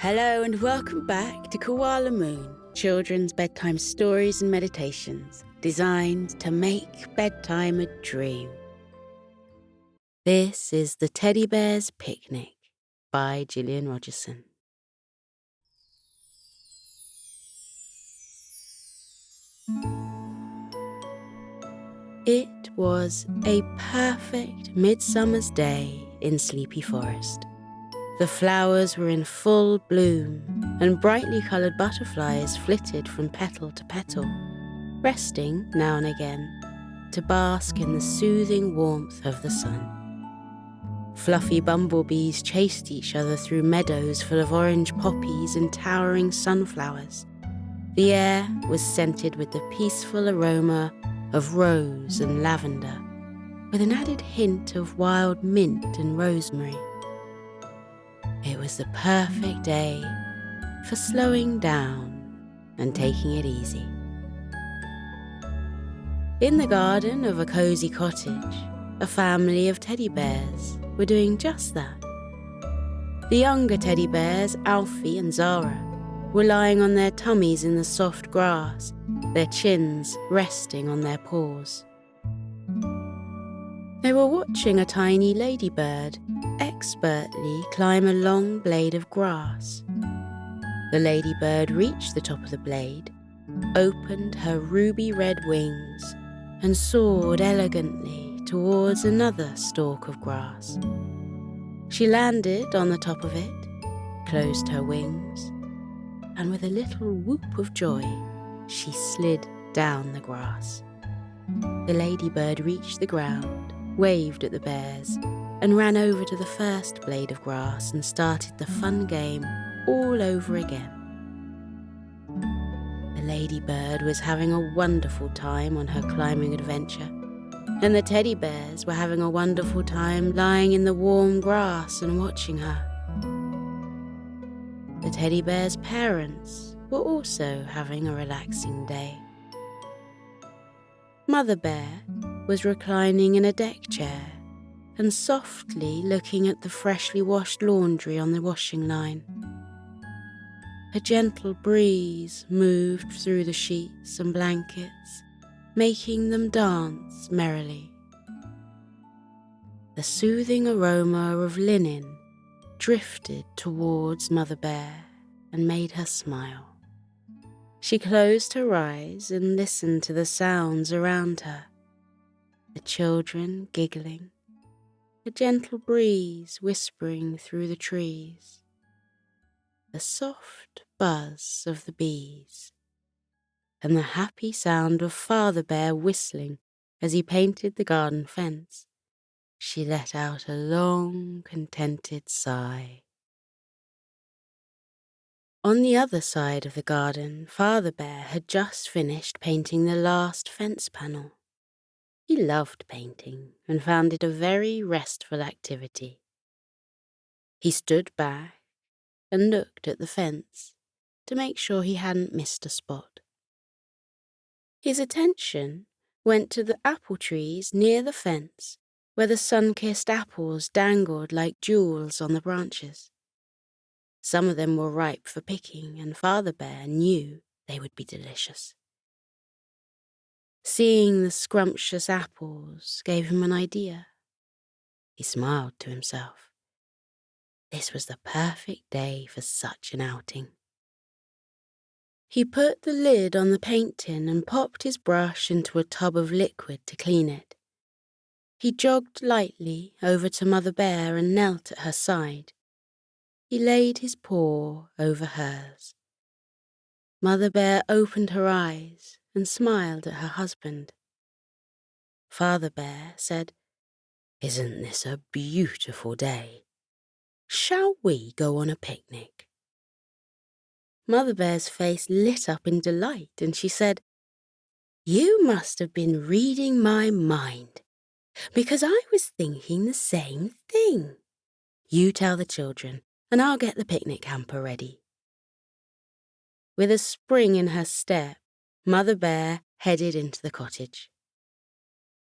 Hello and welcome back to Koala Moon, children's bedtime stories and meditations designed to make bedtime a dream. This is The Teddy Bear's Picnic by Gillian Rogerson. It was a perfect midsummer's day in Sleepy Forest. The flowers were in full bloom, and brightly coloured butterflies flitted from petal to petal, resting now and again to bask in the soothing warmth of the sun. Fluffy bumblebees chased each other through meadows full of orange poppies and towering sunflowers. The air was scented with the peaceful aroma of rose and lavender, with an added hint of wild mint and rosemary. It was the perfect day for slowing down and taking it easy. In the garden of a cosy cottage, a family of teddy bears were doing just that. The younger teddy bears, Alfie and Zara, were lying on their tummies in the soft grass, their chins resting on their paws. They were watching a tiny ladybird expertly climb a long blade of grass. The ladybird reached the top of the blade, opened her ruby-red wings, and soared elegantly towards another stalk of grass. She landed on the top of it, closed her wings, and with a little whoop of joy, she slid down the grass. The ladybird reached the ground, waved at the bears, and ran over to the first blade of grass and started the fun game all over again. The ladybird was having a wonderful time on her climbing adventure, and the teddy bears were having a wonderful time lying in the warm grass and watching her. The teddy bears' parents were also having a relaxing day. Mother Bear was reclining in a deck chair and softly looking at the freshly washed laundry on the washing line. A gentle breeze moved through the sheets and blankets, making them dance merrily. The soothing aroma of linen drifted towards Mother Bear and made her smile. She closed her eyes and listened to the sounds around her. The children giggling, a gentle breeze whispering through the trees, the soft buzz of the bees, and the happy sound of Father Bear whistling as he painted the garden fence. She let out a long, contented sigh. On the other side of the garden, Father Bear had just finished painting the last fence panel. He loved painting and found it a very restful activity. He stood back and looked at the fence to make sure he hadn't missed a spot. His attention went to the apple trees near the fence, where the sun-kissed apples dangled like jewels on the branches. Some of them were ripe for picking, and Father Bear knew they would be delicious. Seeing the scrumptious apples gave him an idea. He smiled to himself. This was the perfect day for such an outing. He put the lid on the paint tin and popped his brush into a tub of liquid to clean it. He jogged lightly over to Mother Bear and knelt at her side. He laid his paw over hers. Mother Bear opened her eyes and smiled at her husband. Father Bear said, "Isn't this a beautiful day? Shall we go on a picnic?" Mother Bear's face lit up in delight, and she said, "You must have been reading my mind, because I was thinking the same thing. You tell the children, and I'll get the picnic hamper ready." With a spring in her step, Mother Bear headed into the cottage.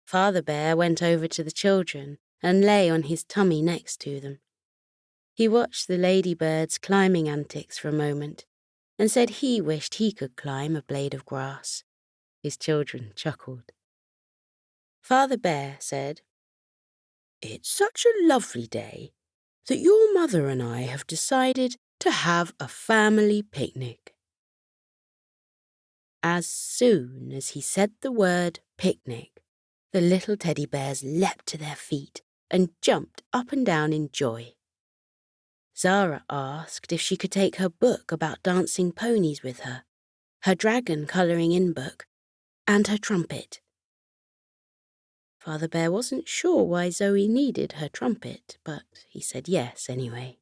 Father Bear went over to the children and lay on his tummy next to them. He watched the ladybirds' climbing antics for a moment and said he wished he could climb a blade of grass. His children chuckled. Father Bear said, "It's such a lovely day that your mother and I have decided to have a family picnic." As soon as he said the word picnic, the little teddy bears leapt to their feet and jumped up and down in joy. Zara asked if she could take her book about dancing ponies with her dragon colouring-in book, and her trumpet. Father Bear wasn't sure why Zoe needed her trumpet, but he said yes anyway.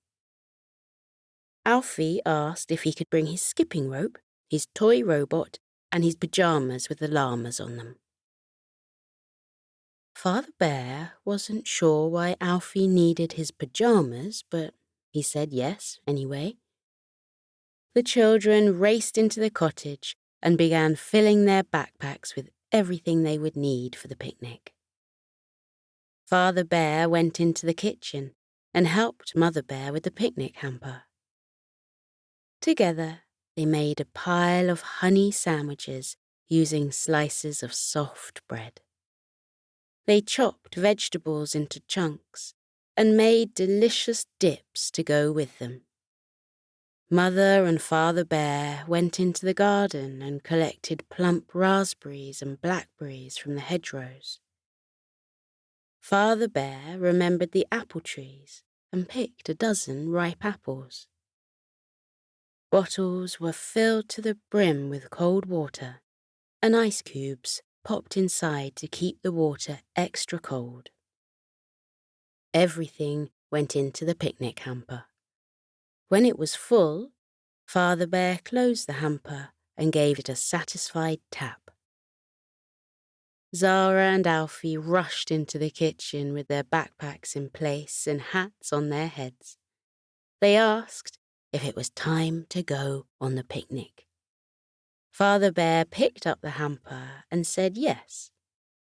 Alfie asked if he could bring his skipping rope, his toy robot, and his pyjamas with the llamas on them. Father Bear wasn't sure why Alfie needed his pyjamas, but he said yes anyway. The children raced into the cottage and began filling their backpacks with everything they would need for the picnic. Father Bear went into the kitchen and helped Mother Bear with the picnic hamper. Together, they made a pile of honey sandwiches using slices of soft bread. They chopped vegetables into chunks and made delicious dips to go with them. Mother and Father Bear went into the garden and collected plump raspberries and blackberries from the hedgerows. Father Bear remembered the apple trees and picked a dozen ripe apples. Bottles were filled to the brim with cold water, and ice cubes popped inside to keep the water extra cold. Everything went into the picnic hamper. When it was full, Father Bear closed the hamper and gave it a satisfied tap. Zara and Alfie rushed into the kitchen with their backpacks in place and hats on their heads. They asked if it was time to go on the picnic. Father Bear picked up the hamper and said yes,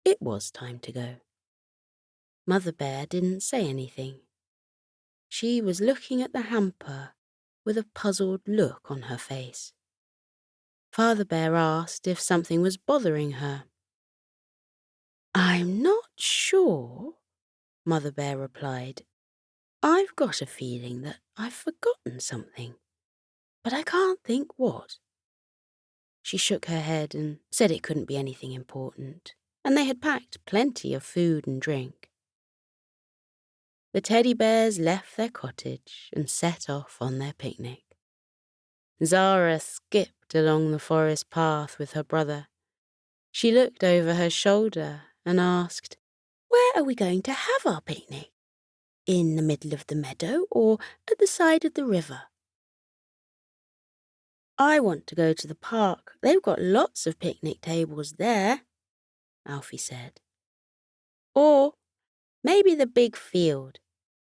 it was time to go. Mother Bear didn't say anything. She was looking at the hamper with a puzzled look on her face. Father Bear asked if something was bothering her. "I'm not sure," Mother Bear replied. "I've got a feeling that I've forgotten something, but I can't think what." She shook her head and said it couldn't be anything important, and they had packed plenty of food and drink. The teddy bears left their cottage and set off on their picnic. Zara skipped along the forest path with her brother. She looked over her shoulder and asked, "Where are we going to have our picnic? In the middle of the meadow or at the side of the river?" "I want to go to the park. They've got lots of picnic tables there," Alfie said. "Or maybe the big field,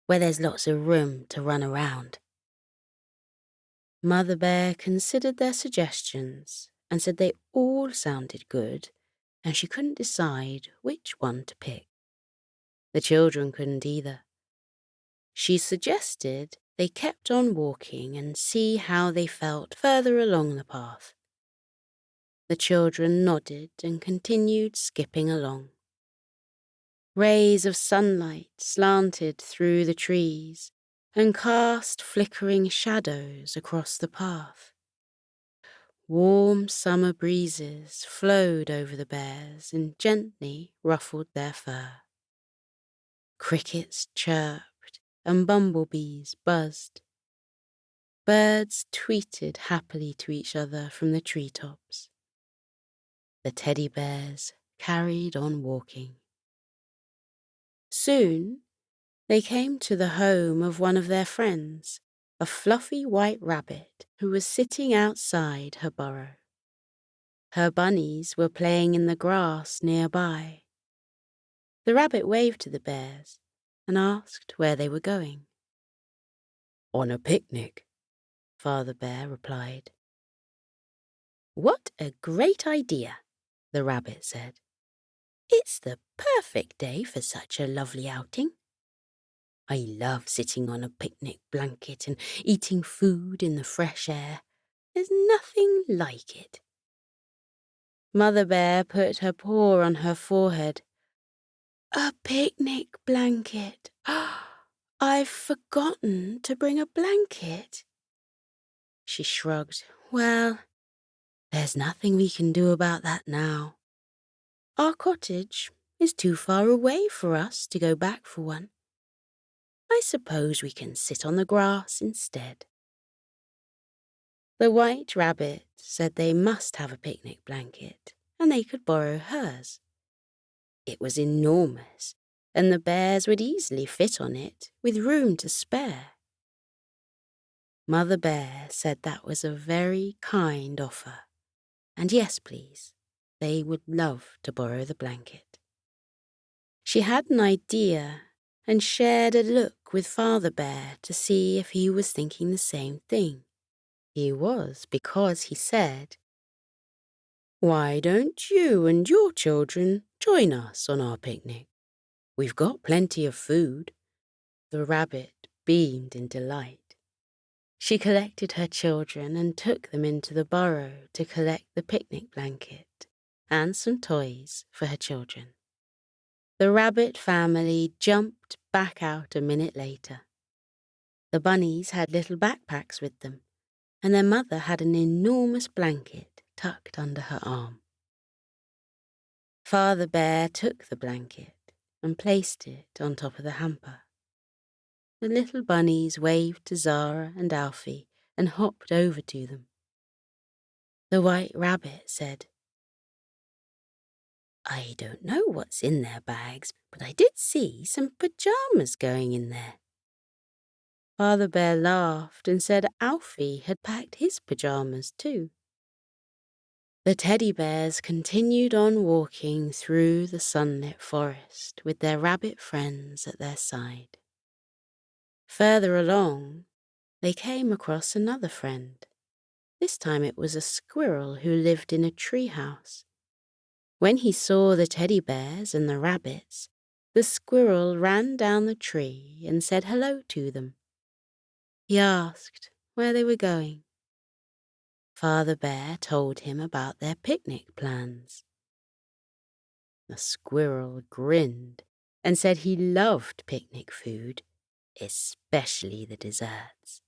where there's lots of room to run around." Mother Bear considered their suggestions and said they all sounded good, and she couldn't decide which one to pick. The children couldn't either. She suggested they kept on walking and see how they felt further along the path. The children nodded and continued skipping along. Rays of sunlight slanted through the trees and cast flickering shadows across the path. Warm summer breezes flowed over the bears and gently ruffled their fur. Crickets chirped and bumblebees buzzed. Birds tweeted happily to each other from the treetops. The teddy bears carried on walking. Soon, they came to the home of one of their friends, a fluffy white rabbit who was sitting outside her burrow. Her bunnies were playing in the grass nearby. The rabbit waved to the bears and asked where they were going. "On a picnic," Father Bear replied. "What a great idea," the rabbit said. "It's the perfect day for such a lovely outing." I love sitting on a picnic blanket and eating food in the fresh air. There's nothing like it." Mother Bear put her paw on her forehead. "A picnic blanket. I've forgotten to bring a blanket." She shrugged. "Well, there's nothing we can do about that now. Our cottage is too far away for us to go back for one. I suppose we can sit on the grass instead." The White Rabbit said they must have a picnic blanket, and they could borrow hers. It was enormous, and the bears would easily fit on it, with room to spare. Mother Bear said that was a very kind offer, and yes, please, they would love to borrow the blanket. She had an idea and shared a look with Father Bear to see if he was thinking the same thing. He was, because he said, "Why don't you and your children join us on our picnic? We've got plenty of food." The rabbit beamed in delight. She collected her children and took them into the burrow to collect the picnic blanket and some toys for her children. The rabbit family jumped back out a minute later. The bunnies had little backpacks with them, and their mother had an enormous blanket tucked under her arm. Father Bear took the blanket and placed it on top of the hamper. The little bunnies waved to Zara and Alfie and hopped over to them. The White Rabbit said, "I don't know what's in their bags, but I did see some pajamas going in there." Father Bear laughed and said Alfie had packed his pajamas too. The teddy bears continued on walking through the sunlit forest with their rabbit friends at their side. Further along, they came across another friend. This time it was a squirrel who lived in a tree house. When he saw the teddy bears and the rabbits, the squirrel ran down the tree and said hello to them. He asked where they were going. Father Bear told him about their picnic plans. The squirrel grinned and said he loved picnic food, especially the desserts.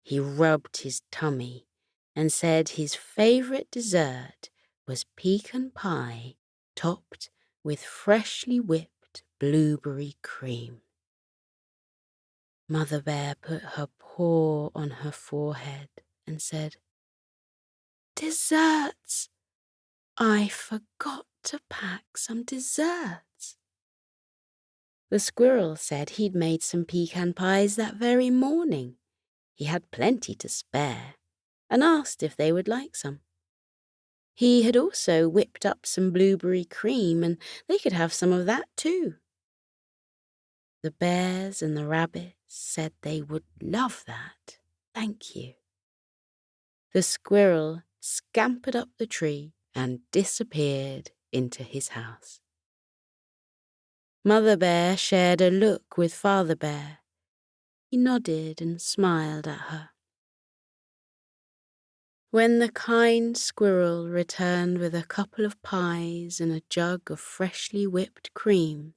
He rubbed his tummy and said his favorite dessert was pecan pie topped with freshly whipped blueberry cream. Mother Bear put her paw on her forehead and said, "Desserts! I forgot to pack some desserts." The squirrel said he'd made some pecan pies that very morning. He had plenty to spare and asked if they would like some. He had also whipped up some blueberry cream and they could have some of that too. The bears and the rabbits said they would love that. Thank you. The squirrel scampered up the tree and disappeared into his house. Mother Bear shared a look with Father Bear. He nodded and smiled at her. When the kind squirrel returned with a couple of pies and a jug of freshly whipped cream,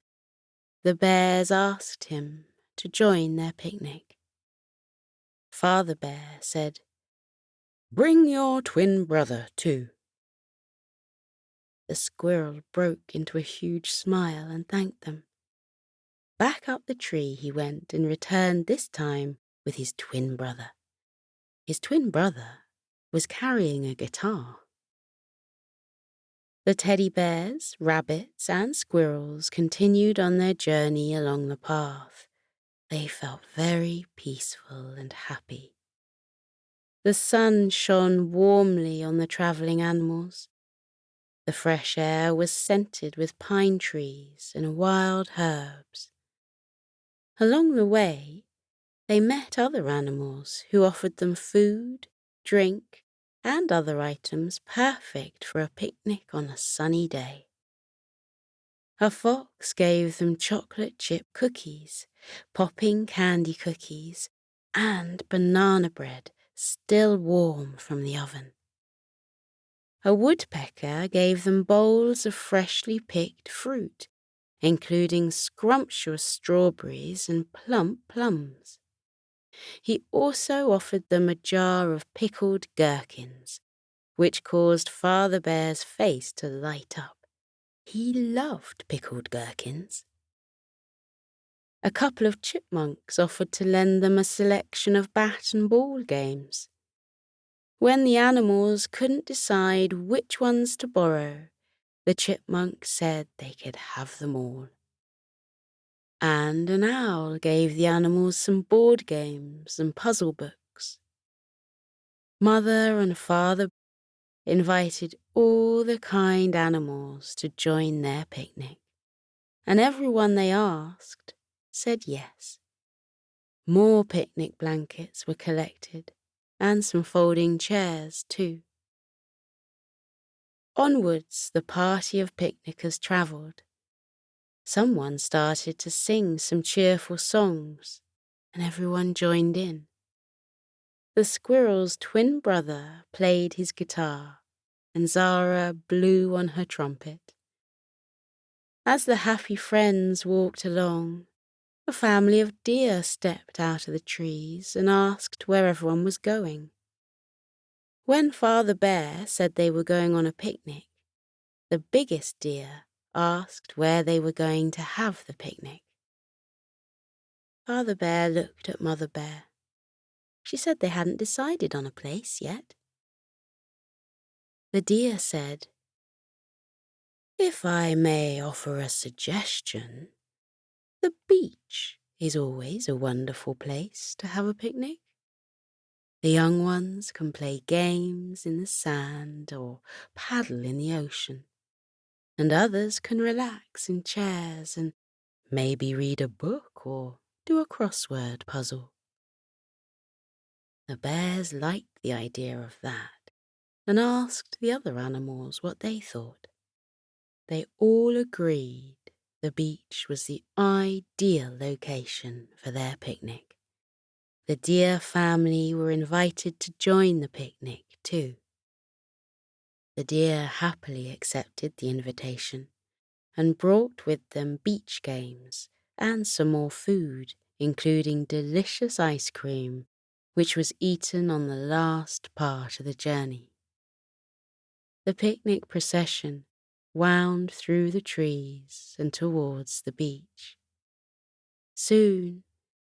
the bears asked him to join their picnic. Father Bear said, "Bring your twin brother too." The squirrel broke into a huge smile and thanked them. Back up the tree he went and returned this time with his twin brother. His twin brother was carrying a guitar. The teddy bears, rabbits, and squirrels continued on their journey along the path. They felt very peaceful and happy. The sun shone warmly on the travelling animals. The fresh air was scented with pine trees and wild herbs. Along the way, they met other animals who offered them food, drink, and other items perfect for a picnic on a sunny day. A fox gave them chocolate chip cookies popping candy cookies and banana bread still warm from the oven. A woodpecker gave them bowls of freshly picked fruit, including scrumptious strawberries and plump plums. He also offered them a jar of pickled gherkins, which caused Father Bear's face to light up. He loved pickled gherkins. A couple of chipmunks offered to lend them a selection of bat and ball games. When the animals couldn't decide which ones to borrow, the chipmunks said they could have them all. And an owl gave the animals some board games and puzzle books. Mother and Father invited all the kind animals to join their picnic, and everyone they asked said yes. More picnic blankets were collected, and some folding chairs too. Onwards the party of picnickers travelled. Someone started to sing some cheerful songs, and everyone joined in. The squirrel's twin brother played his guitar, and Zara blew on her trumpet. As the happy friends walked along, a family of deer stepped out of the trees and asked where everyone was going. When Father Bear said they were going on a picnic, the biggest deer asked where they were going to have the picnic. Father Bear looked at Mother Bear. She said they hadn't decided on a place yet. The deer said, "If I may offer a suggestion, the beach is always a wonderful place to have a picnic. The young ones can play games in the sand or paddle in the ocean, and others can relax in chairs and maybe read a book or do a crossword puzzle." The bears liked the idea of that and asked the other animals what they thought. They all agreed the beach was the ideal location for their picnic. The deer family were invited to join the picnic too. The deer happily accepted the invitation and brought with them beach games and some more food, including delicious ice cream, which was eaten on the last part of the journey. The picnic procession wound through the trees and towards the beach. Soon,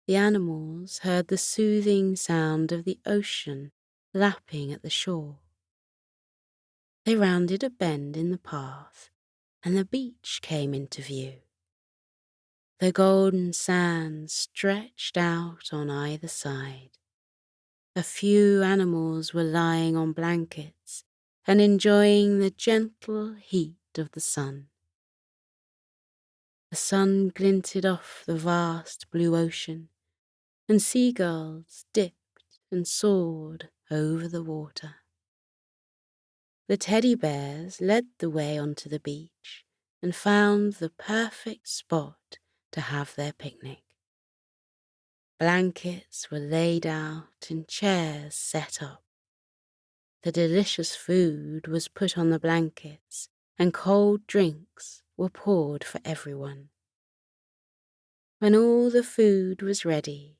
the animals heard the soothing sound of the ocean lapping at the shore. They rounded a bend in the path, and the beach came into view. The golden sand stretched out on either side. A few animals were lying on blankets and enjoying the gentle heat of the sun. The sun glinted off the vast blue ocean, and seagulls dipped and soared over the water. The teddy bears led the way onto the beach and found the perfect spot to have their picnic. Blankets were laid out and chairs set up. The delicious food was put on the blankets and cold drinks were poured for everyone. When all the food was ready,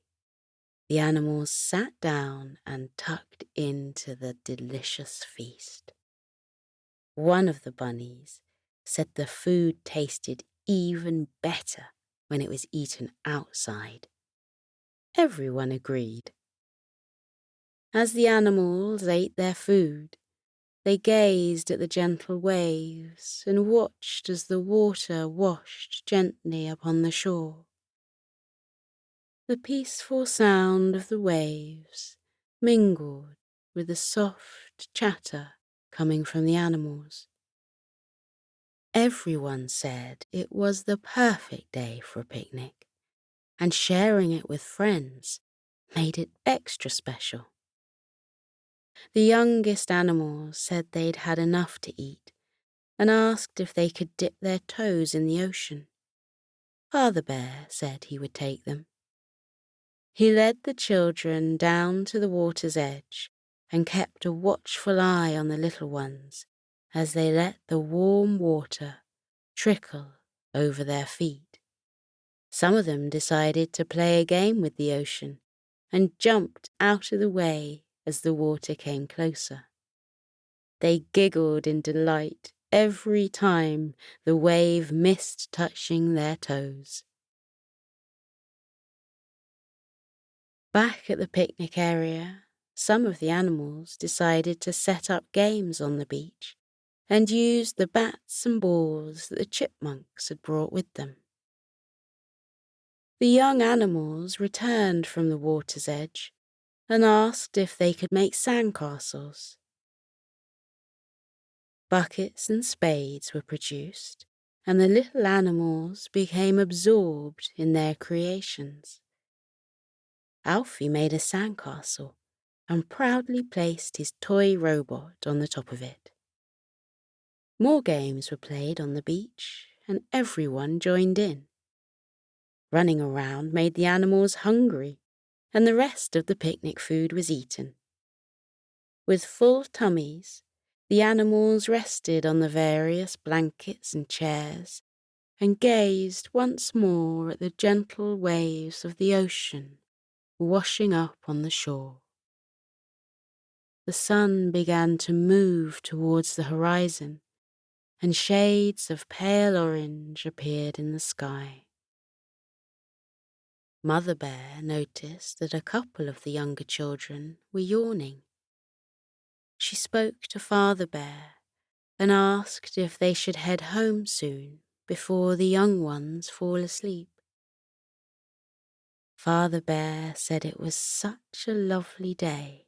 the animals sat down and tucked into the delicious feast. One of the bunnies said the food tasted even better when it was eaten outside. Everyone agreed. As the animals ate their food, they gazed at the gentle waves and watched as the water washed gently upon the shore. The peaceful sound of the waves mingled with the soft chatter coming from the animals. Everyone said it was the perfect day for a picnic, and sharing it with friends made it extra special. The youngest animals said they'd had enough to eat and asked if they could dip their toes in the ocean. Father Bear said he would take them. He led the children down to the water's edge and kept a watchful eye on the little ones as they let the warm water trickle over their feet. Some of them decided to play a game with the ocean and jumped out of the way as the water came closer. They giggled in delight every time the wave missed touching their toes. Back at the picnic area, some of the animals decided to set up games on the beach and use the bats and balls that the chipmunks had brought with them. The young animals returned from the water's edge and asked if they could make sandcastles. Buckets and spades were produced, and the little animals became absorbed in their creations. Alfie made a sandcastle and proudly placed his toy robot on the top of it. More games were played on the beach, and everyone joined in. Running around made the animals hungry, and the rest of the picnic food was eaten. With full tummies, the animals rested on the various blankets and chairs and gazed once more at the gentle waves of the ocean washing up on the shore. The sun began to move towards the horizon, and shades of pale orange appeared in the sky. Mother Bear noticed that a couple of the younger children were yawning. She spoke to Father Bear and asked if they should head home soon before the young ones fall asleep. Father Bear said it was such a lovely day,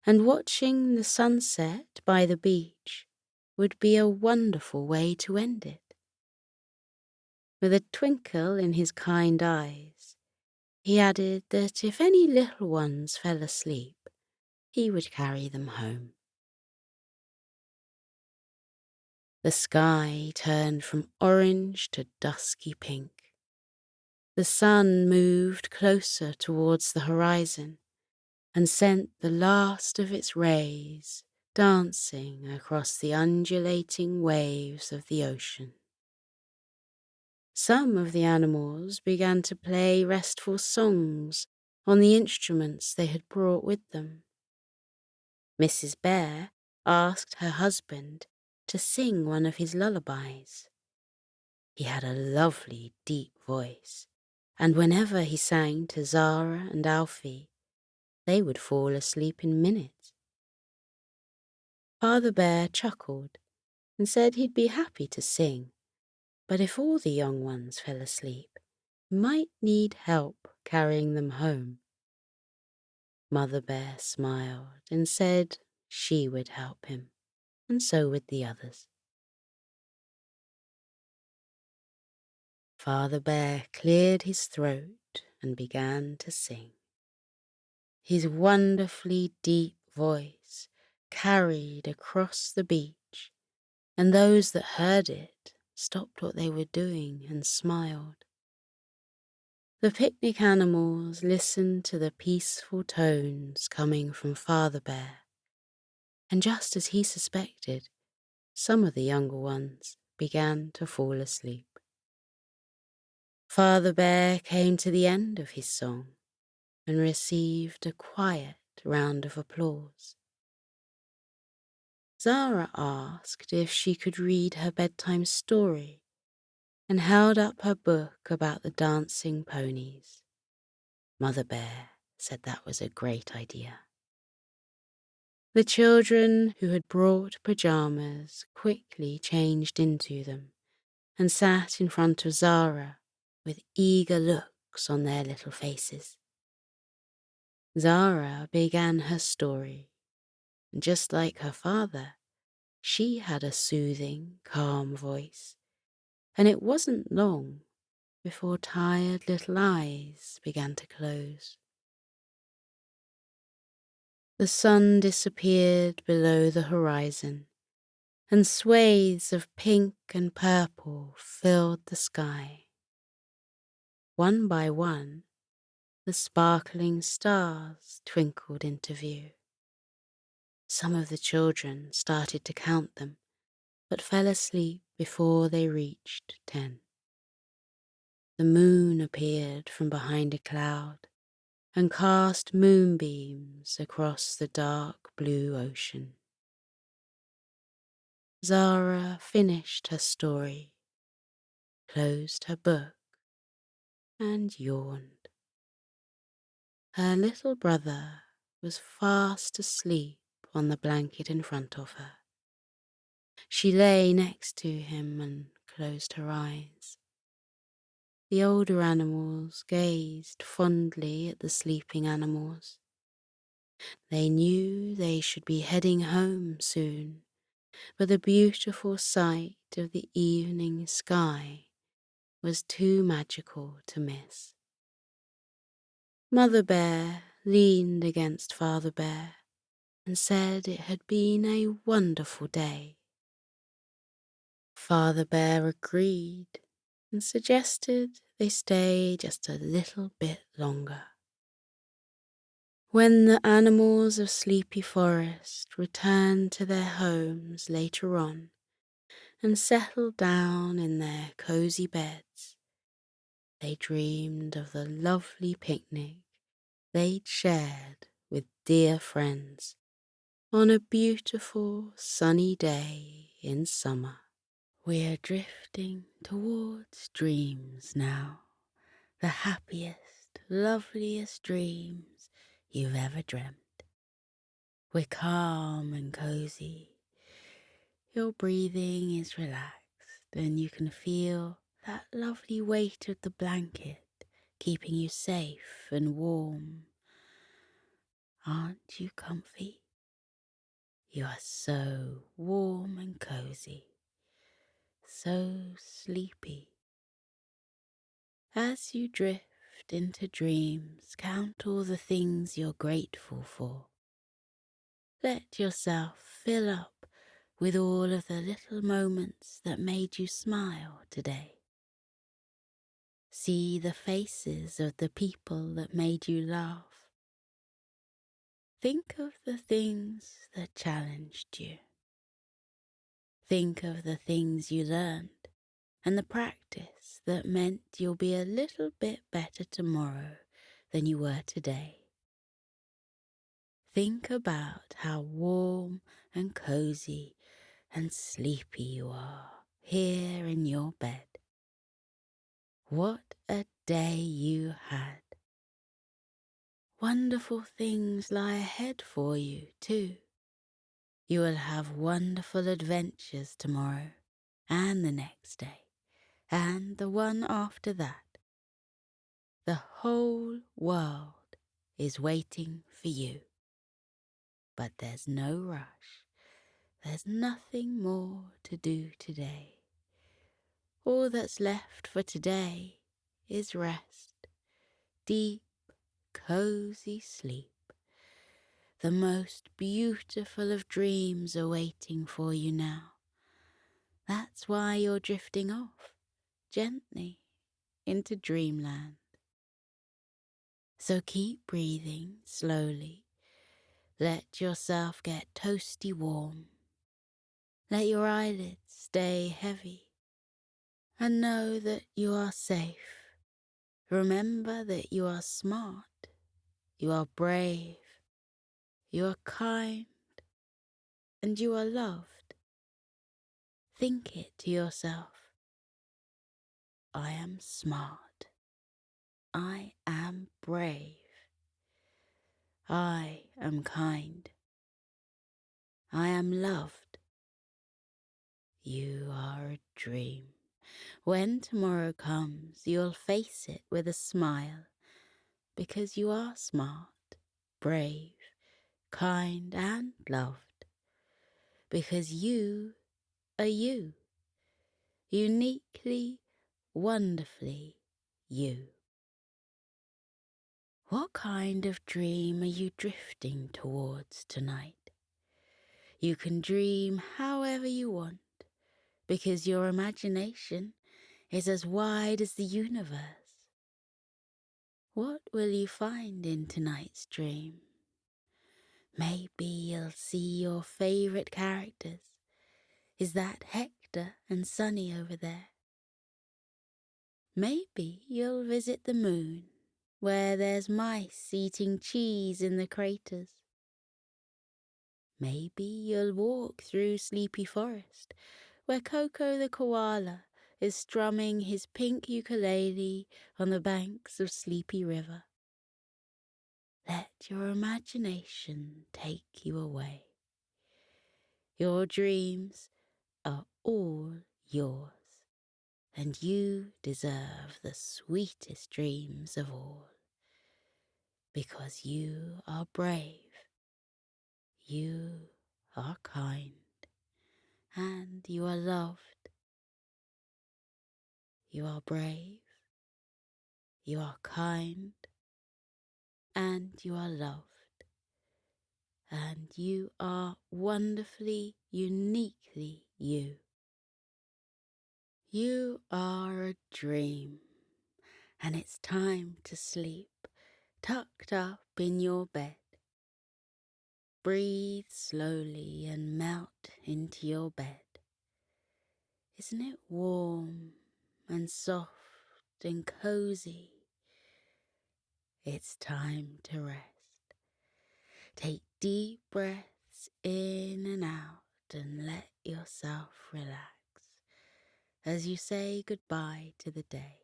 and watching the sunset by the beach would be a wonderful way to end it. With a twinkle in his kind eyes, he added that if any little ones fell asleep, he would carry them home. The sky turned from orange to dusky pink. The sun moved closer towards the horizon and sent the last of its rays dancing across the undulating waves of the ocean. Some of the animals began to play restful songs on the instruments they had brought with them. Mrs. Bear asked her husband to sing one of his lullabies. He had a lovely, deep voice, and whenever he sang to Zara and Alfie, they would fall asleep in minutes. Father Bear chuckled and said he'd be happy to sing, but if all the young ones fell asleep, he might need help carrying them home. Mother Bear smiled and said she would help him, and so would the others. Father Bear cleared his throat and began to sing. His wonderfully deep voice carried across the beach, and those that heard it stopped what they were doing and smiled. The picnic animals listened to the peaceful tones coming from Father Bear, and just as he suspected, some of the younger ones began to fall asleep. Father Bear came to the end of his song and received a quiet round of applause. Zara asked if she could read her bedtime story and held up her book about the dancing ponies. Mother Bear said that was a great idea. The children who had brought pajamas quickly changed into them and sat in front of Zara with eager looks on their little faces. Zara began her story, and just like her father, she had a soothing, calm voice, and it wasn't long before tired little eyes began to close. The sun disappeared below the horizon, and swathes of pink and purple filled the sky. One by one, the sparkling stars twinkled into view. Some of the children started to count them, but fell asleep before they reached 10. The moon appeared from behind a cloud and cast moonbeams across the dark blue ocean. Zara finished her story, closed her book, and yawned. Her little brother was fast asleep on the blanket in front of her. She lay next to him and closed her eyes. The older animals gazed fondly at the sleeping animals. They knew they should be heading home soon, but the beautiful sight of the evening sky was too magical to miss. Mother Bear leaned against Father Bear and said it had been a wonderful day. Father Bear agreed and suggested they stay just a little bit longer. When the animals of Sleepy Forest returned to their homes later on and settled down in their cozy beds, they dreamed of the lovely picnic they'd shared with dear friends on a beautiful sunny day in summer. We're drifting towards dreams now, the happiest, loveliest dreams you've ever dreamt. We're calm and cozy. Your breathing is relaxed and you can feel that lovely weight of the blanket keeping you safe and warm. Aren't you comfy? You are so warm and cozy, so sleepy. As you drift into dreams, count all the things you're grateful for. Let yourself fill up with all of the little moments that made you smile today. See the faces of the people that made you laugh. Think of the things that challenged you. Think of the things you learned and the practice that meant you'll be a little bit better tomorrow than you were today. Think about how warm and cozy and sleepy you are here in your bed. What a day you had. Wonderful things lie ahead for you too. You will have wonderful adventures tomorrow and the next day and the one after that. The whole world is waiting for you. But there's no rush. There's nothing more to do today. All that's left for today is rest, deep, cozy sleep. The most beautiful of dreams are waiting for you now. That's why you're drifting off, gently, into dreamland. So keep breathing slowly. Let yourself get toasty warm. Let your eyelids stay heavy. And know that you are safe. Remember that you are smart, you are brave, you are kind, and you are loved. Think it to yourself. I am smart. I am brave. I am kind. I am loved. You are a dream. When tomorrow comes, you'll face it with a smile, because you are smart, brave, kind, and loved. Because you are you, uniquely, wonderfully you. What kind of dream are you drifting towards tonight? You can dream however you want, because your imagination is as wide as the universe. What will you find in tonight's dream? Maybe you'll see your favourite characters. Is that Hector and Sunny over there? Maybe you'll visit the moon, where there's mice eating cheese in the craters. Maybe you'll walk through Sleepy Forest, where Coco the koala is strumming his pink ukulele on the banks of Sleepy River. Let your imagination take you away. Your dreams are all yours, and you deserve the sweetest dreams of all, because you are brave, you are kind, and you are loved. You are brave, you are kind, and you are loved, and you are wonderfully, uniquely you. You are a dream, and it's time to sleep, tucked up in your bed. Breathe slowly and melt into your bed. Isn't it warm and soft and cozy? It's time to rest. Take deep breaths in and out and let yourself relax as you say goodbye to the day.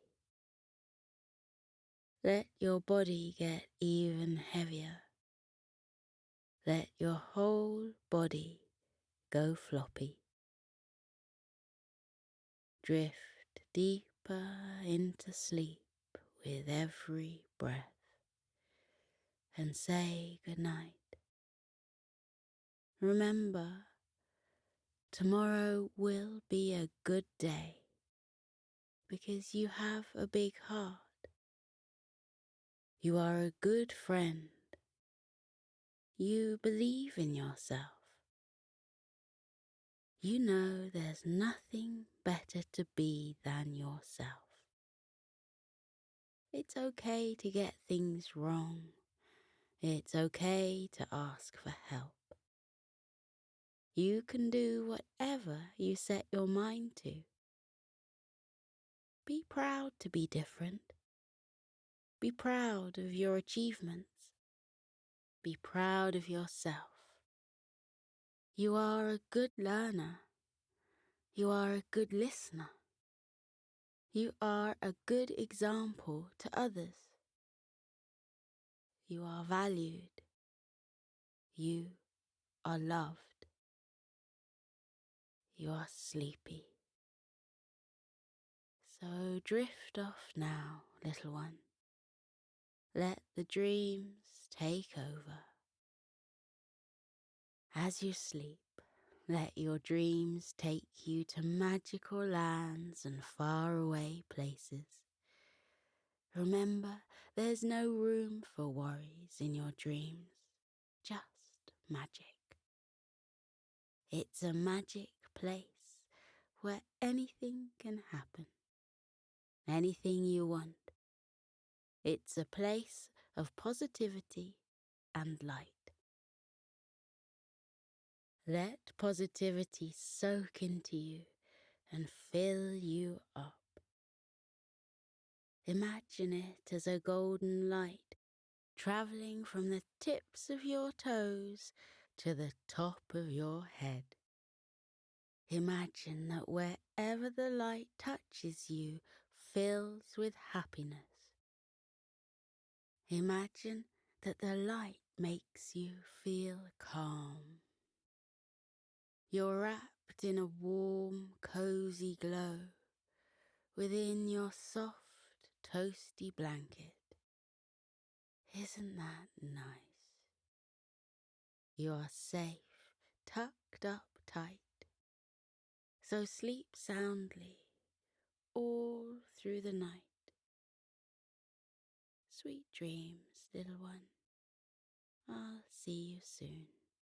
Let your body get even heavier. Let your whole body go floppy. Drift deeper into sleep with every breath and say goodnight. Remember, tomorrow will be a good day because you have a big heart. You are a good friend. You believe in yourself. You know there's nothing better to be than yourself. It's okay to get things wrong. It's okay to ask for help. You can do whatever you set your mind to. Be proud to be different. Be proud of your achievements. Be proud of yourself. You are a good learner. You are a good listener. You are a good example to others. You are valued. You are loved. You are sleepy. So drift off now, little one. Let the dreams take over. As you sleep, let your dreams take you to magical lands and faraway places. Remember, there's no room for worries in your dreams, just magic. It's a magic place where anything can happen, anything you want. It's a place of positivity and light. Let positivity soak into you and fill you up. Imagine it as a golden light traveling from the tips of your toes to the top of your head. Imagine that wherever the light touches you fills with happiness. Imagine that the light makes you feel calm. You're wrapped in a warm, cozy glow within your soft, toasty blanket. Isn't that nice? You are safe, tucked up tight. So sleep soundly all through the night. Sweet dreams, little one. I'll see you soon.